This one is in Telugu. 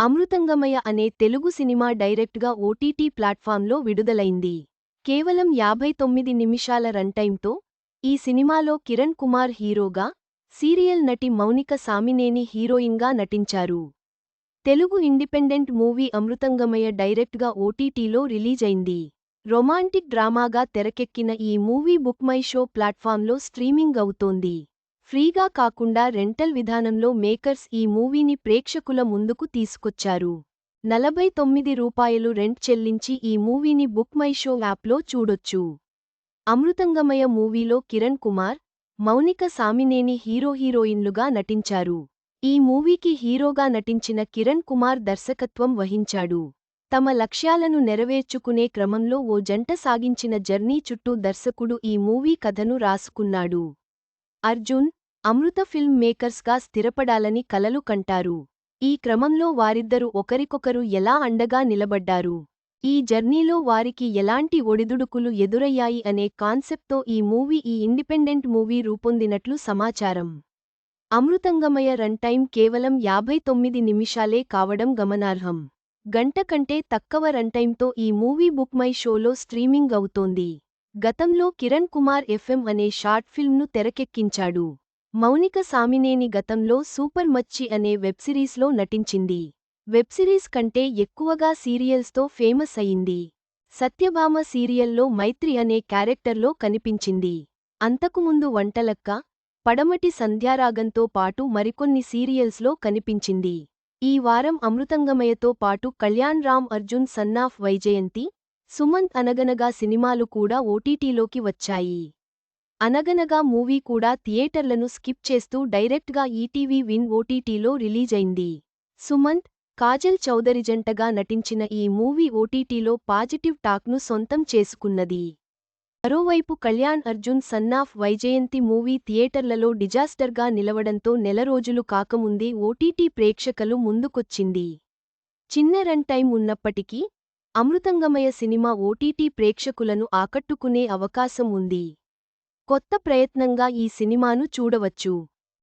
అమృతంగమయ అనే తెలుగు సినిమా డైరెక్ట్గా ఓటీటీ ప్లాట్ఫామ్లో విడుదలైంది. కేవలం 59 నిమిషాల రన్టైమ్తో ఈ సినిమాలో కిరణ్ కుమార్ హీరోగా, సీరియల్ నటి మౌనిక సామినేని హీరోయిన్గా నటించారు. తెలుగు ఇండిపెండెంట్ మూవీ అమృతంగమయ డైరెక్ట్గా ఓటీటీలో రిలీజైంది. రొమాంటిక్ డ్రామాగా తెరకెక్కిన ఈ మూవీ బుక్ మై షో ప్లాట్ఫామ్లో స్ట్రీమింగ్ అవుతోంది. ఫ్రీగా కాకుండా రెంటల్ విధానంలో మేకర్స్ ఈ మూవీని ప్రేక్షకుల ముందుకు తీసుకొచ్చారు. రూ. 49 రెంట్ చెల్లించి ఈ మూవీని బుక్ మై షో యాప్లో చూడొచ్చు. అమృతంగమయ మూవీలో కిరణ్ కుమార్, మౌనిక సామినేని హీరోయిన్లుగా నటించారు. ఈ మూవీకి హీరోగా నటించిన కిరణ్ కుమార్ దర్శకత్వం వహించాడు. తమ లక్ష్యాలను నెరవేర్చుకునే క్రమంలో ఓ జంట సాగించిన జర్నీ చుట్టూ దర్శకుడు ఈ మూవీ కథను రాసుకున్నాడు. అర్జున్, అమృత ఫిల్మ్ మేకర్స్గా స్థిరపడాలని కలలు కంటారు. ఈ క్రమంలో వారిద్దరూ ఒకరికొకరు ఎలా అండగా నిలబడ్డారు, ఈ జర్నీలో వారికి ఎలాంటి ఒడిదుడుకులు ఎదురయ్యాయి అనే కాన్సెప్ట్తో ఈ ఇండిపెండెంట్ మూవీ రూపొందినట్లు సమాచారం. అమృతంగమయ రన్ టైమ్ కేవలం 59 నిమిషాలే కావడం గమనార్హం. గంట కంటే తక్కువ రన్టైమ్తో ఈ మూవీ బుక్ మై షోలో స్ట్రీమింగ్ అవుతోంది. గతంలో కిరణ్ కుమార్ ఎఫ్ఎం అనే షార్ట్ ఫిల్మ్ను తెరకెక్కించాడు. మౌనిక సామినేని గతంలో సూపర్ మచ్చి అనే వెబ్సిరీస్లో నటించింది. వెబ్సిరీస్ కంటే ఎక్కువగా సీరియల్స్తో ఫేమస్ అయింది. సత్యభామ సీరియల్లో మైత్రి అనే క్యారెక్టర్లో కనిపించింది. అంతకుముందు వంటలక్క, పడమటి సంధ్యారాగంతో పాటు మరికొన్ని సీరియల్స్లో కనిపించింది. ఈ వారం అమృతంగమయతో పాటు కళ్యాణ్ రామ్, అర్జున్ సన్నాఫ్ వైజయంతి, సుమంత్ అనగనగా సినిమాలు కూడా ఓటీటీలోకి వచ్చాయి. అనగనగా మూవీ కూడా థియేటర్లను స్కిప్ చేస్తూ డైరెక్ట్గా ఈటీవీ విన్ ఓటీటీలో రిలీజైంది. సుమంత్, కాజల్ చౌదరి జంటగా నటించిన ఈ మూవీ ఓటీటీలో పాజిటివ్ టాక్ను సొంతం చేసుకున్నది. మరోవైపు కళ్యాణ్, అర్జున్ సన్నాఫ్ వైజయంతి మూవీ థియేటర్లలో డిజాస్టర్గా నిలవడంతో నెల రోజులు కాకముందే ఓటీటీ ప్రేక్షకుల ముందుకొచ్చింది. చిన్న రన్ టైమ్ ఉన్నప్పటికీ అమృతంగమయ సినిమా ఓటీటీ ప్రేక్షకులను ఆకట్టుకునే అవకాశం ఉంది. కొత్త ప్రయత్నంగా ఈ సినిమాను చూడవచ్చు.